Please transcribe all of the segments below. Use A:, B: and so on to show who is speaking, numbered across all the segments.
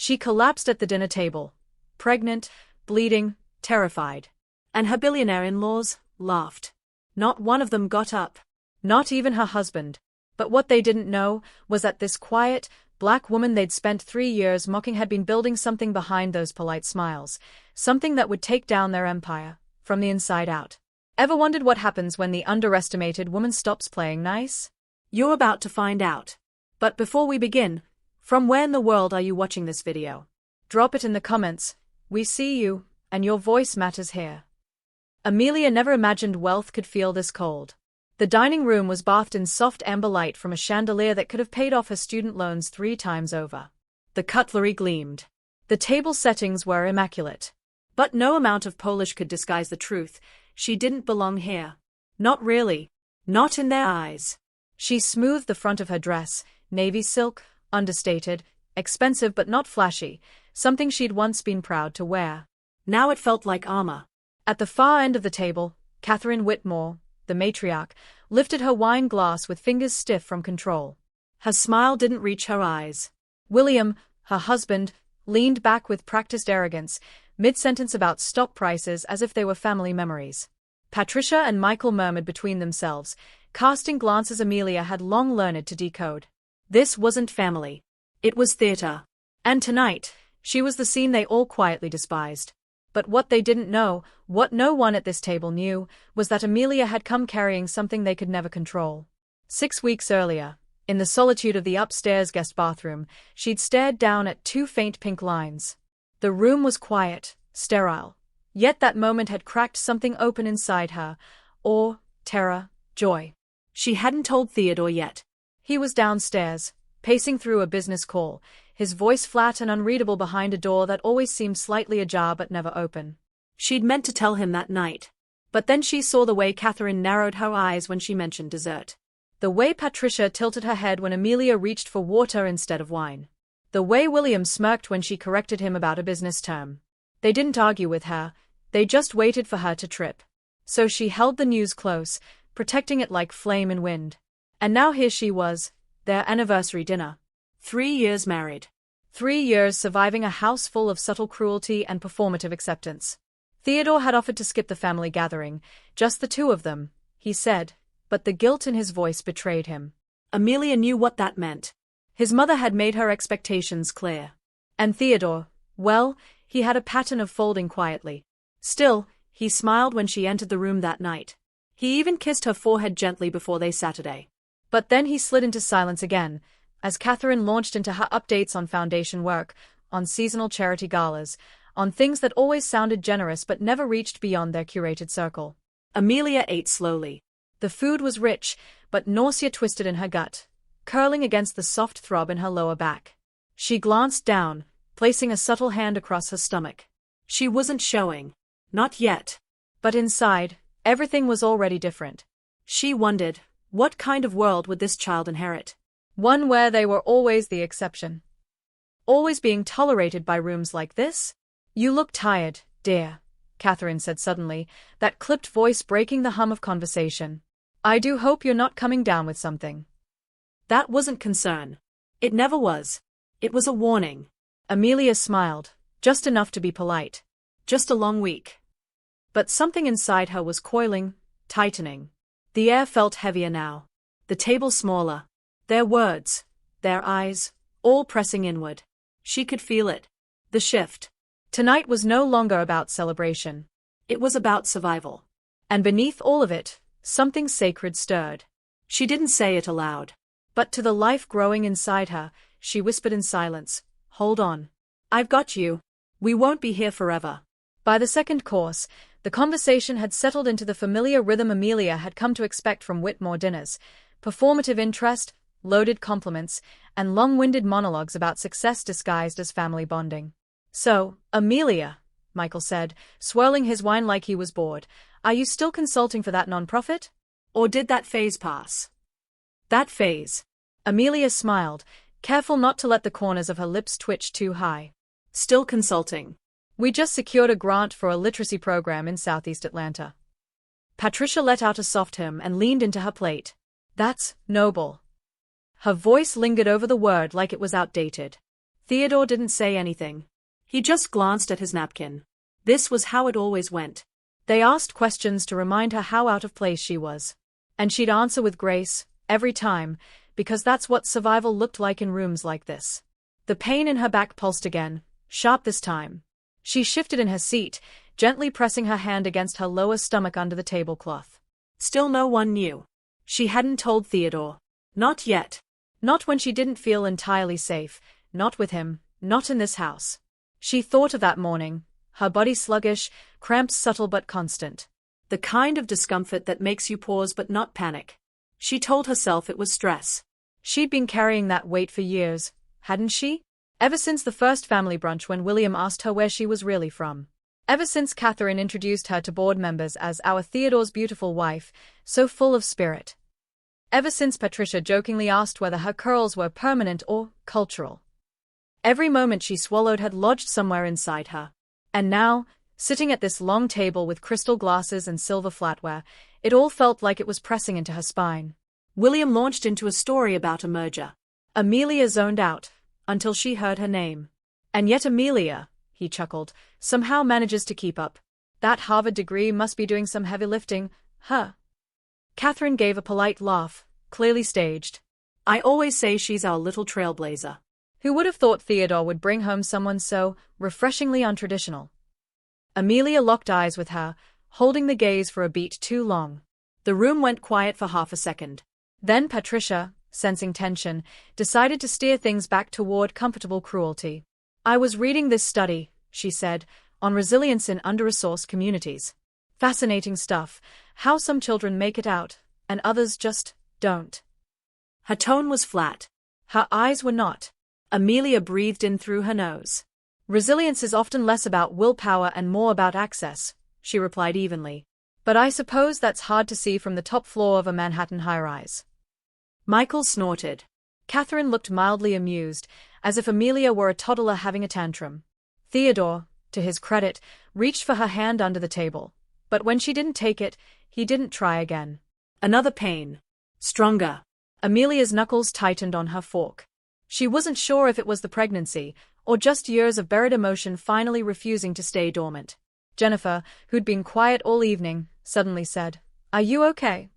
A: She collapsed at the dinner table, pregnant, bleeding, terrified. And her billionaire in-laws laughed. Not one of them got up. Not even her husband. But what they didn't know was that this quiet, black woman they'd spent 3 years mocking had been building something behind those polite smiles, something that would take down their empire, from the inside out. Ever wondered what happens when the underestimated woman stops playing nice? You're about to find out. But before we begin, from where in the world are you watching this video? Drop it in the comments. We see you, and your voice matters here. Amelia never imagined wealth could feel this cold. The dining room was bathed in soft amber light from a chandelier that could have paid off her student loans 3 times over. The cutlery gleamed. The table settings were immaculate. But no amount of polish could disguise the truth. She didn't belong here. Not really. Not in their eyes. She smoothed the front of her dress, navy silk, understated, expensive but not flashy, something she'd once been proud to wear. Now it felt like armor. At the far end of the table, Catherine Whitmore, the matriarch, lifted her wine glass with fingers stiff from control. Her smile didn't reach her eyes. William, her husband, leaned back with practiced arrogance, mid-sentence about stock prices as if they were family memories. Patricia and Michael murmured between themselves, casting glances Amelia had long learned to decode. This wasn't family. It was theater. And tonight, she was the scene they all quietly despised. But what they didn't know, what no one at this table knew, was that Amelia had come carrying something they could never control. 6 weeks earlier, in the solitude of the upstairs guest bathroom, she'd stared down at 2 faint pink lines. The room was quiet, sterile. Yet that moment had cracked something open inside her. Awe, terror, joy. She hadn't told Theodore yet. He was downstairs, pacing through a business call, his voice flat and unreadable behind a door that always seemed slightly ajar but never open. She'd meant to tell him that night. But then she saw the way Catherine narrowed her eyes when she mentioned dessert. The way Patricia tilted her head when Amelia reached for water instead of wine. The way William smirked when she corrected him about a business term. They didn't argue with her, they just waited for her to trip. So she held the news close, protecting it like flame in wind. And now here she was, their anniversary dinner. 3 years married. 3 years surviving a house full of subtle cruelty and performative acceptance. Theodore had offered to skip the family gathering, just the 2 of them, he said, but the guilt in his voice betrayed him. Amelia knew what that meant. His mother had made her expectations clear. And Theodore, well, he had a pattern of folding quietly. Still, he smiled when she entered the room that night. He even kissed her forehead gently before they Saturday. But then he slid into silence again, as Catherine launched into her updates on foundation work, on seasonal charity galas, on things that always sounded generous but never reached beyond their curated circle. Amelia ate slowly. The food was rich, but nausea twisted in her gut, curling against the soft throb in her lower back. She glanced down, placing a subtle hand across her stomach. She wasn't showing. Not yet. But inside, everything was already different. She wondered, what kind of world would this child inherit? One where they were always the exception. Always being tolerated by rooms like this? You look tired, dear, Catherine said suddenly, that clipped voice breaking the hum of conversation. I do hope you're not coming down with something. That wasn't concern. It never was. It was a warning. Amelia smiled, just enough to be polite. Just a long week. But something inside her was coiling, tightening. The air felt heavier now. The table smaller. Their words, their eyes, all pressing inward. She could feel it. The shift. Tonight was no longer about celebration. It was about survival. And beneath all of it, something sacred stirred. She didn't say it aloud. But to the life growing inside her, she whispered in silence, "Hold on. I've got you. We won't be here forever." By the second course, the conversation had settled into the familiar rhythm Amelia had come to expect from Whitmore dinners: performative interest, loaded compliments, and long-winded monologues about success disguised as family bonding. "So, Amelia," Michael said, swirling his wine like he was bored, "are you still consulting for that nonprofit? Or did that phase pass?" That phase. Amelia smiled, careful not to let the corners of her lips twitch too high. "Still consulting. We just secured a grant for a literacy program in Southeast Atlanta." Patricia let out a soft hum and leaned into her plate. "That's noble." Her voice lingered over the word like it was outdated. Theodore didn't say anything. He just glanced at his napkin. This was how it always went. They asked questions to remind her how out of place she was. And she'd answer with grace, every time, because that's what survival looked like in rooms like this. The pain in her back pulsed again, sharp this time. She shifted in her seat, gently pressing her hand against her lower stomach under the tablecloth. Still no one knew. She hadn't told Theodore. Not yet. Not when she didn't feel entirely safe, not with him, not in this house. She thought of that morning, her body sluggish, cramps subtle but constant. The kind of discomfort that makes you pause but not panic. She told herself it was stress. She'd been carrying that weight for years, hadn't she? Ever since the first family brunch when William asked her where she was really from. Ever since Catherine introduced her to board members as our Theodore's beautiful wife, so full of spirit. Ever since Patricia jokingly asked whether her curls were permanent or cultural. Every moment she swallowed had lodged somewhere inside her. And now, sitting at this long table with crystal glasses and silver flatware, it all felt like it was pressing into her spine. William launched into a story about a merger. Amelia zoned out, until she heard her name. And yet Amelia, he chuckled, somehow manages to keep up. That Harvard degree must be doing some heavy lifting, huh? Catherine gave a polite laugh, clearly staged. I always say she's our little trailblazer. Who would have thought Theodore would bring home someone so refreshingly untraditional? Amelia locked eyes with her, holding the gaze for a beat too long. The room went quiet for half a second. Then Patricia, sensing tension, decided to steer things back toward comfortable cruelty. I was reading this study, she said, on resilience in under-resourced communities. Fascinating stuff, how some children make it out, and others just don't. Her tone was flat. Her eyes were not. Amelia breathed in through her nose. Resilience is often less about willpower and more about access, she replied evenly. But I suppose that's hard to see from the top floor of a Manhattan high-rise. Michael snorted. Catherine looked mildly amused, as if Amelia were a toddler having a tantrum. Theodore, to his credit, reached for her hand under the table. But when she didn't take it, he didn't try again. Another pain. Stronger. Amelia's knuckles tightened on her fork. She wasn't sure if it was the pregnancy, or just years of buried emotion finally refusing to stay dormant. Jennifer, who'd been quiet all evening, suddenly said, "Are you okay?"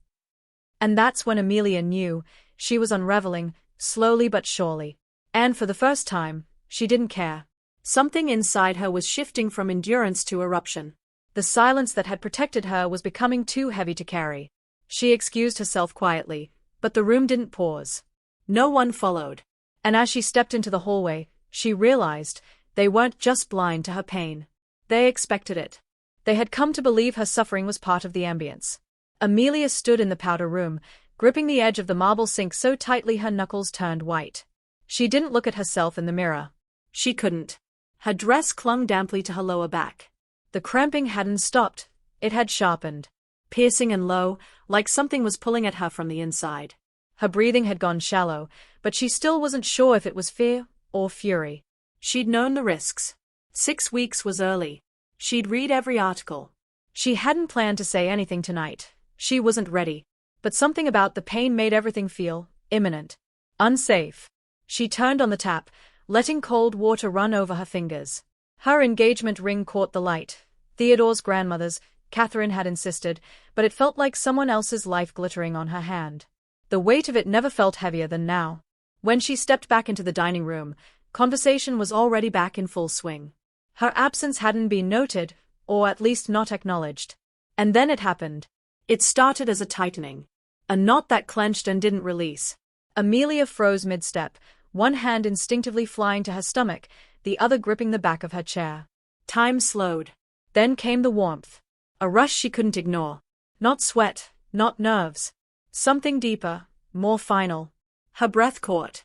A: And that's when Amelia knew she was unraveling, slowly but surely. And for the first time, she didn't care. Something inside her was shifting from endurance to eruption. The silence that had protected her was becoming too heavy to carry. She excused herself quietly, but the room didn't pause. No one followed. And as she stepped into the hallway, she realized they weren't just blind to her pain. They expected it. They had come to believe her suffering was part of the ambience. Amelia stood in the powder room, gripping the edge of the marble sink so tightly her knuckles turned white. She didn't look at herself in the mirror. She couldn't. Her dress clung damply to her lower back. The cramping hadn't stopped, it had sharpened. Piercing and low, like something was pulling at her from the inside. Her breathing had gone shallow, but she still wasn't sure if it was fear or fury. She'd known the risks. 6 weeks was early. She'd read every article. She hadn't planned to say anything tonight. She wasn't ready. But something about the pain made everything feel imminent. Unsafe. She turned on the tap, letting cold water run over her fingers. Her engagement ring caught the light. Theodore's grandmother's, Catherine had insisted, but it felt like someone else's life glittering on her hand. The weight of it never felt heavier than now. When she stepped back into the dining room, conversation was already back in full swing. Her absence hadn't been noted, or at least not acknowledged. And then it happened. It started as a tightening. A knot that clenched and didn't release. Amelia froze mid-step, one hand instinctively flying to her stomach, the other gripping the back of her chair. Time slowed. Then came the warmth. A rush she couldn't ignore. Not sweat, not nerves. Something deeper, more final. Her breath caught.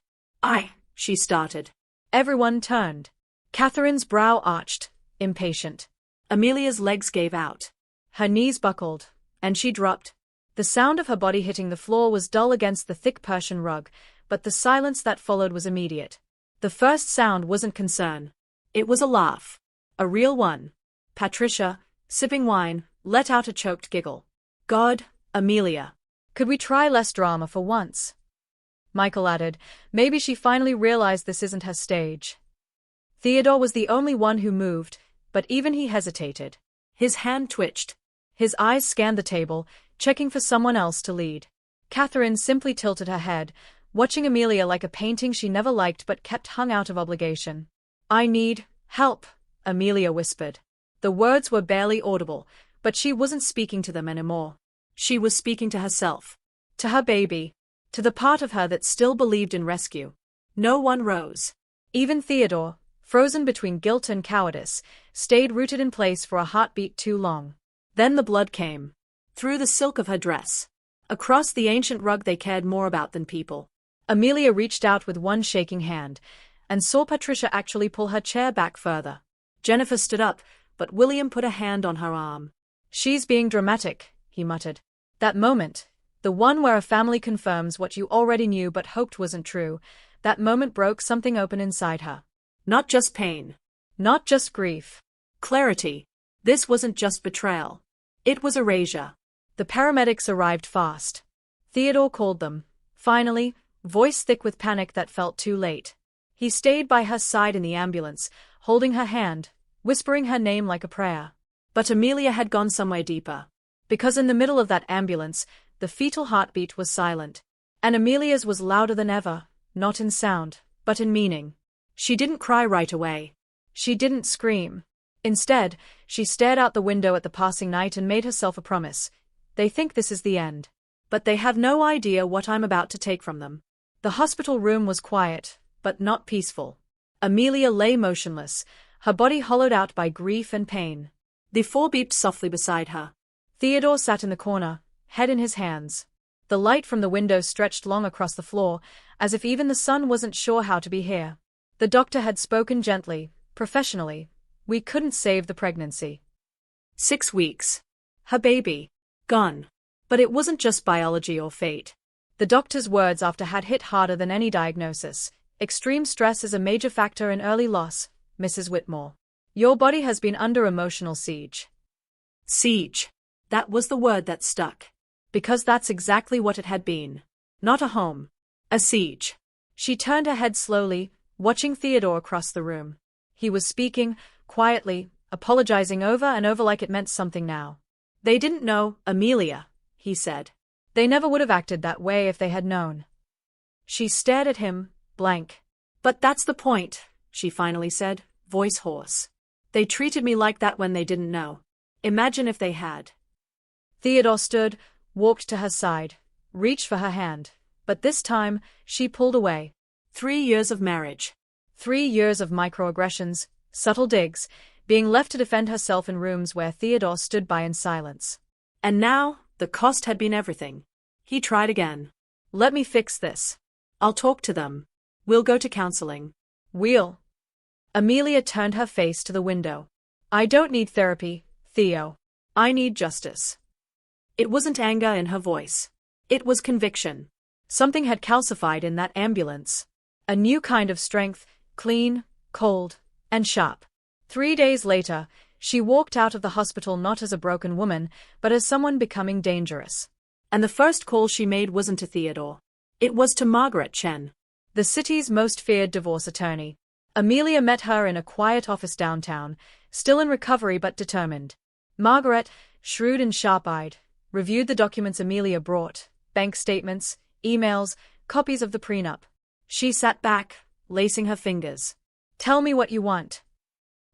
A: She started. Everyone turned. Catherine's brow arched, impatient. Amelia's legs gave out. Her knees buckled, and she dropped. The sound of her body hitting the floor was dull against the thick Persian rug, but the silence that followed was immediate. The first sound wasn't concern. It was a laugh. A real one. Patricia, sipping wine, let out a choked giggle. God, Amelia. Could we try less drama for once? Michael added, maybe she finally realized this isn't her stage. Theodore was the only one who moved, but even he hesitated. His hand twitched. His eyes scanned the table, checking for someone else to lead. Catherine simply tilted her head, watching Amelia like a painting she never liked but kept hung out of obligation. "I need help," Amelia whispered. The words were barely audible, but she wasn't speaking to them anymore. She was speaking to herself. To her baby. To the part of her that still believed in rescue. No one rose. Even Theodore, frozen between guilt and cowardice, stayed rooted in place for a heartbeat too long. Then the blood came. Through the silk of her dress. Across the ancient rug they cared more about than people. Amelia reached out with one shaking hand, and saw Patricia actually pull her chair back further. Jennifer stood up, but William put a hand on her arm. "She's being dramatic," he muttered. That moment, the one where a family confirms what you already knew but hoped wasn't true, that moment broke something open inside her. Not just pain. Not just grief. Clarity. This wasn't just betrayal. It was erasure. The paramedics arrived fast. Theodore called them. Finally, voice thick with panic that felt too late. He stayed by her side in the ambulance, holding her hand, whispering her name like a prayer. But Amelia had gone somewhere deeper. Because in the middle of that ambulance, the fetal heartbeat was silent. And Amelia's was louder than ever, not in sound, but in meaning. She didn't cry right away. She didn't scream. Instead, she stared out the window at the passing night and made herself a promise. They think this is the end. But they have no idea what I'm about to take from them. The hospital room was quiet, but not peaceful. Amelia lay motionless, her body hollowed out by grief and pain. The 4 beeped softly beside her. Theodore sat in the corner, head in his hands. The light from the window stretched long across the floor, as if even the sun wasn't sure how to be here. The doctor had spoken gently, professionally. We couldn't save the pregnancy. 6 weeks. Her baby. Gone. But it wasn't just biology or fate. The doctor's words after had hit harder than any diagnosis. Extreme stress is a major factor in early loss, Mrs. Whitmore. Your body has been under emotional siege. Siege. That was the word that stuck. Because that's exactly what it had been. Not a home. A siege. She turned her head slowly, watching Theodore across the room. He was speaking, quietly, apologizing over and over like it meant something now. They didn't know, Amelia, he said. They never would have acted that way if they had known. She stared at him, blank. But that's the point, she finally said, voice hoarse. They treated me like that when they didn't know. Imagine if they had. Theodore stood, walked to her side, reached for her hand, but this time, she pulled away. 3 years of marriage. 3 years of microaggressions, subtle digs, being left to defend herself in rooms where Theodore stood by in silence. And now, the cost had been everything. He tried again. Let me fix this. I'll talk to them. We'll go to counseling. We'll. Amelia turned her face to the window. I don't need therapy, Theo. I need justice. It wasn't anger in her voice. It was conviction. Something had calcified in that ambulance. A new kind of strength, clean, cold, and sharp. 3 days later, she walked out of the hospital not as a broken woman, but as someone becoming dangerous. And the first call she made wasn't to Theodore. It was to Margaret Chen, the city's most feared divorce attorney. Amelia met her in a quiet office downtown, still in recovery but determined. Margaret, shrewd and sharp-eyed, reviewed the documents Amelia brought, bank statements, emails, copies of the prenup. She sat back, lacing her fingers. Tell me what you want.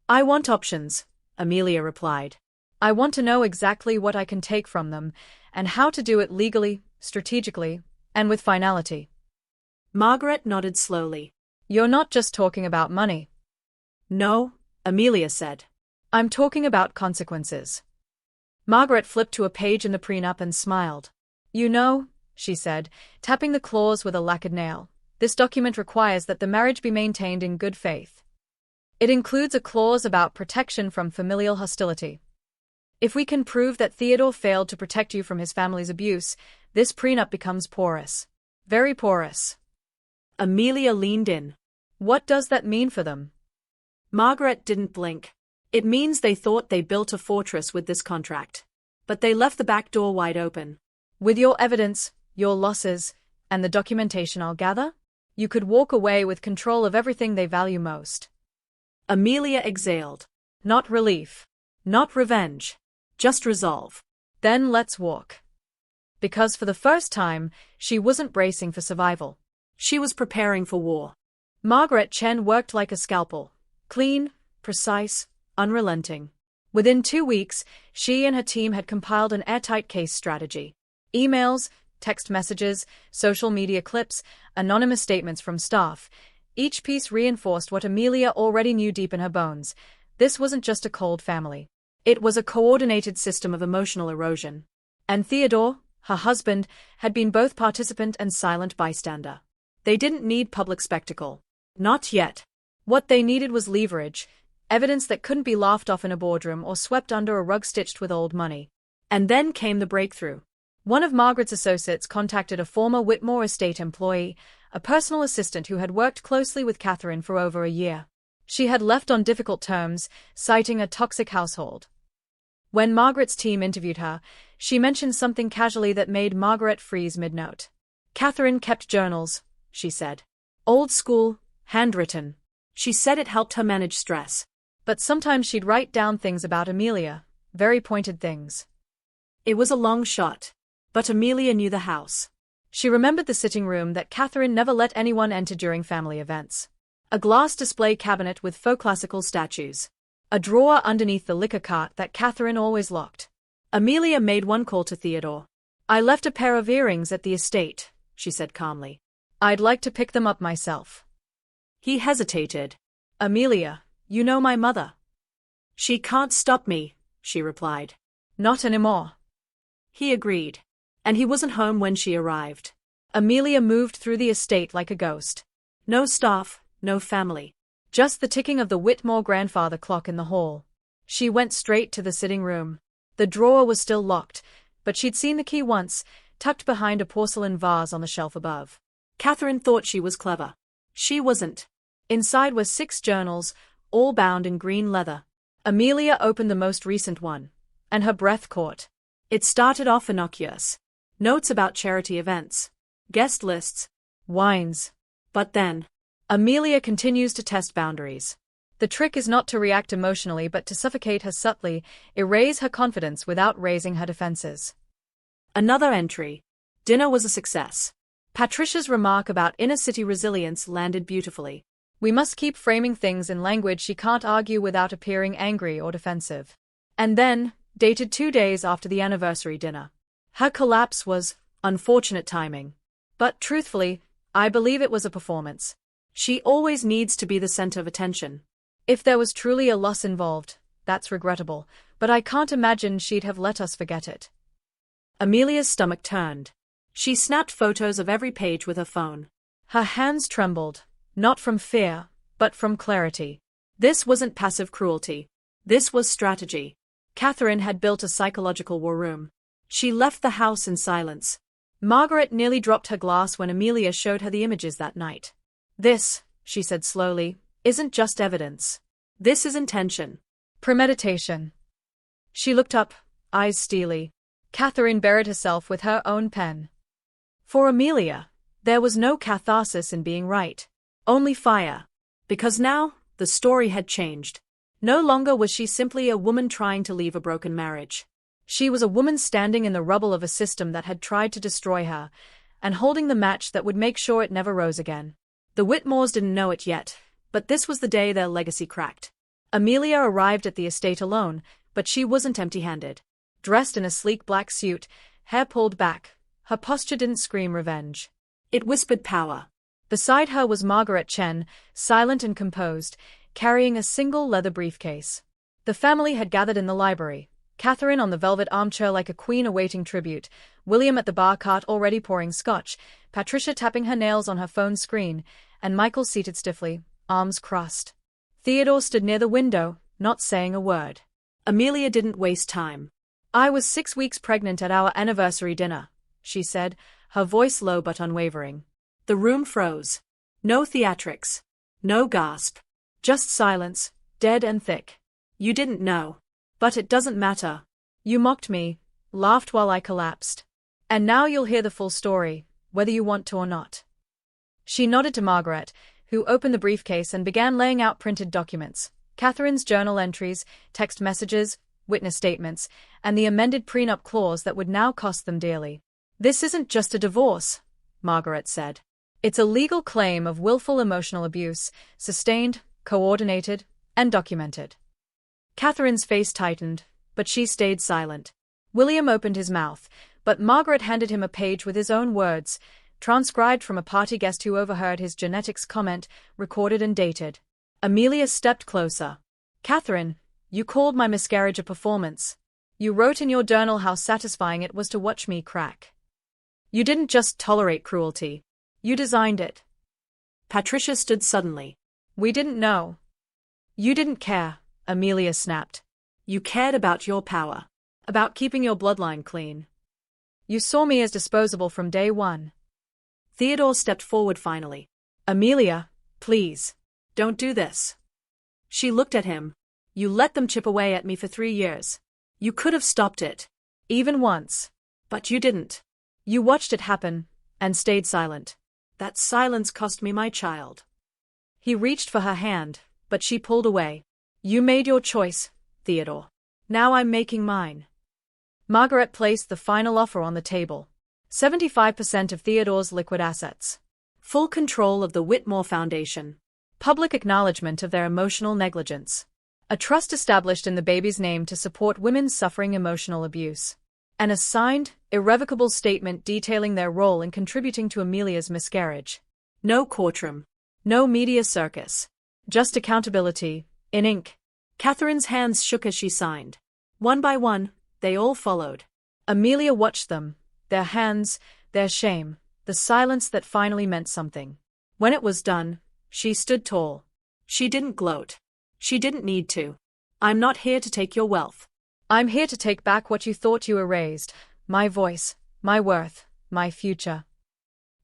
A: I want options, Amelia replied. I want to know exactly what I can take from them, and how to do it legally, strategically, and with finality. Margaret nodded slowly. You're not just talking about money. No, Amelia said. I'm talking about consequences. Margaret flipped to a page in the prenup and smiled. You know, she said, tapping the clause with a lacquered nail, this document requires that the marriage be maintained in good faith. It includes a clause about protection from familial hostility. If we can prove that Theodore failed to protect you from his family's abuse, this prenup becomes porous. Very porous. Amelia leaned in. What does that mean for them? Margaret didn't blink. It means they thought they built a fortress with this contract. But they left the back door wide open. With your evidence, your losses, and the documentation I'll gather, you could walk away with control of everything they value most. Amelia exhaled. Not relief. Not revenge. Just resolve. Then let's walk. Because for the first time, she wasn't bracing for survival. She was preparing for war. Margaret Chen worked like a scalpel. Clean, precise, unrelenting. Within 2 weeks, she and her team had compiled an airtight case strategy. Emails, text messages, social media clips, anonymous statements from staff. Each piece reinforced what Amelia already knew deep in her bones. This wasn't just a cold family. It was a coordinated system of emotional erosion. And Theodore, her husband, had been both participant and silent bystander. They didn't need public spectacle. Not yet. What they needed was leverage, evidence that couldn't be laughed off in a boardroom or swept under a rug stitched with old money. And then came the breakthrough. One of Margaret's associates contacted a former Whitmore estate employee, a personal assistant who had worked closely with Catherine for over a year. She had left on difficult terms, citing a toxic household. When Margaret's team interviewed her, she mentioned something casually that made Margaret freeze mid-note. Catherine kept journals, she said. Old school, handwritten. She said it helped her manage stress. But sometimes she'd write down things about Amelia, very pointed things. It was a long shot. But Amelia knew the house. She remembered the sitting room that Catherine never let anyone enter during family events. A glass display cabinet with faux classical statues. A drawer underneath the liquor cart that Catherine always locked. Amelia made one call to Theodore. I left a pair of earrings at the estate, she said calmly. I'd like to pick them up myself. He hesitated. Amelia, you know my mother. She can't stop me, she replied. Not anymore. He agreed. And he wasn't home when she arrived. Amelia moved through the estate like a ghost. No staff, no family. Just the ticking of the Whitmore grandfather clock in the hall. She went straight to the sitting room. The drawer was still locked, but she'd seen the key once, tucked behind a porcelain vase on the shelf above. Catherine thought she was clever. She wasn't. Inside were 6 journals, all bound in green leather. Amelia opened the most recent one, and her breath caught. It started off innocuous. Notes about charity events, guest lists, wines. But then, Amelia continues to test boundaries. The trick is not to react emotionally but to suffocate her subtly, erase her confidence without raising her defenses. Another entry. Dinner was a success. Patricia's remark about inner-city resilience landed beautifully. We must keep framing things in language she can't argue without appearing angry or defensive. And then, dated 2 days after the anniversary dinner. Her collapse was unfortunate timing. But truthfully, I believe it was a performance. She always needs to be the center of attention. If there was truly a loss involved, that's regrettable, but I can't imagine she'd have let us forget it. Amelia's stomach turned. She snapped photos of every page with her phone. Her hands trembled, not from fear, but from clarity. This wasn't passive cruelty. This was strategy. Catherine had built a psychological war room. She left the house in silence. Margaret nearly dropped her glass when Amelia showed her the images that night. This, she said slowly, isn't just evidence. This is intention. Premeditation. She looked up, eyes steely. Catherine buried herself with her own pen. For Amelia, there was no catharsis in being right. Only fire. Because now, the story had changed. No longer was she simply a woman trying to leave a broken marriage. She was a woman standing in the rubble of a system that had tried to destroy her, and holding the match that would make sure it never rose again. The Whitmores didn't know it yet, but this was the day their legacy cracked. Amelia arrived at the estate alone, but she wasn't empty-handed. Dressed in a sleek black suit, hair pulled back, her posture didn't scream revenge. It whispered power. Beside her was Margaret Chen, silent and composed, carrying a single leather briefcase. The family had gathered in the library. Catherine on the velvet armchair like a queen awaiting tribute, William at the bar cart already pouring scotch, Patricia tapping her nails on her phone screen, and Michael seated stiffly, arms crossed. Theodore stood near the window, not saying a word. Amelia didn't waste time. I was 6 weeks pregnant at our anniversary dinner, she said, her voice low but unwavering. The room froze. No theatrics. No gasp. Just silence, dead and thick. You didn't know. But it doesn't matter. You mocked me, laughed while I collapsed. And now you'll hear the full story, whether you want to or not. She nodded to Margaret, who opened the briefcase and began laying out printed documents, Catherine's journal entries, text messages, witness statements, and the amended prenup clause that would now cost them dearly. "This isn't just a divorce," Margaret said. "It's a legal claim of willful emotional abuse, sustained, coordinated, and documented." Catherine's face tightened, but she stayed silent. William opened his mouth, but Margaret handed him a page with his own words, transcribed from a party guest who overheard his genetics comment, recorded and dated. Amelia stepped closer. "Catherine, you called my miscarriage a performance. You wrote in your journal how satisfying it was to watch me crack. You didn't just tolerate cruelty. You designed it." Patricia stood suddenly. "We didn't know." "You didn't care," Amelia snapped. "You cared about your power. About keeping your bloodline clean. You saw me as disposable from day one." Theodore stepped forward finally. "Amelia, please. Don't do this." She looked at him. "You let them chip away at me for 3 years. You could have stopped it. Even once. But you didn't. You watched it happen, and stayed silent. That silence cost me my child." He reached for her hand, but she pulled away. "You made your choice, Theodore. Now I'm making mine." Margaret placed the final offer on the table. 75% of Theodore's liquid assets. Full control of the Whitmore Foundation. Public acknowledgement of their emotional negligence. A trust established in the baby's name to support women suffering emotional abuse. And a signed, irrevocable statement detailing their role in contributing to Amelia's miscarriage. No courtroom. No media circus. Just accountability, in ink. Catherine's hands shook as she signed. One by one, they all followed. Amelia watched them, their hands, their shame, the silence that finally meant something. When it was done, she stood tall. She didn't gloat. She didn't need to. "I'm not here to take your wealth. I'm here to take back what you thought you erased, my voice, my worth, my future."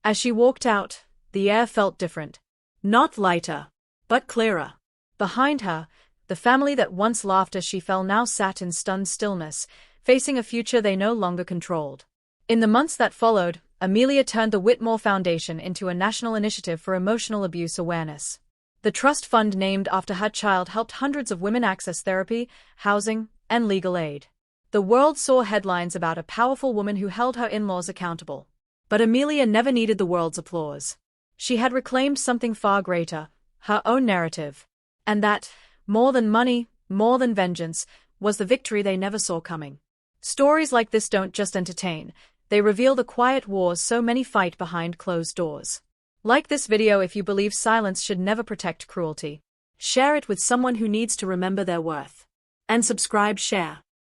A: As she walked out, the air felt different. Not lighter, but clearer. Behind her, the family that once laughed as she fell now sat in stunned stillness, facing a future they no longer controlled. In the months that followed, Amelia turned the Whitmore Foundation into a national initiative for emotional abuse awareness. The trust fund named after her child helped hundreds of women access therapy, housing, and legal aid. The world saw headlines about a powerful woman who held her in-laws accountable. But Amelia never needed the world's applause. She had reclaimed something far greater, her own narrative. And that, more than money, more than vengeance, was the victory they never saw coming. Stories like this don't just entertain, they reveal the quiet wars so many fight behind closed doors. Like this video if you believe silence should never protect cruelty. Share it with someone who needs to remember their worth. And subscribe, share.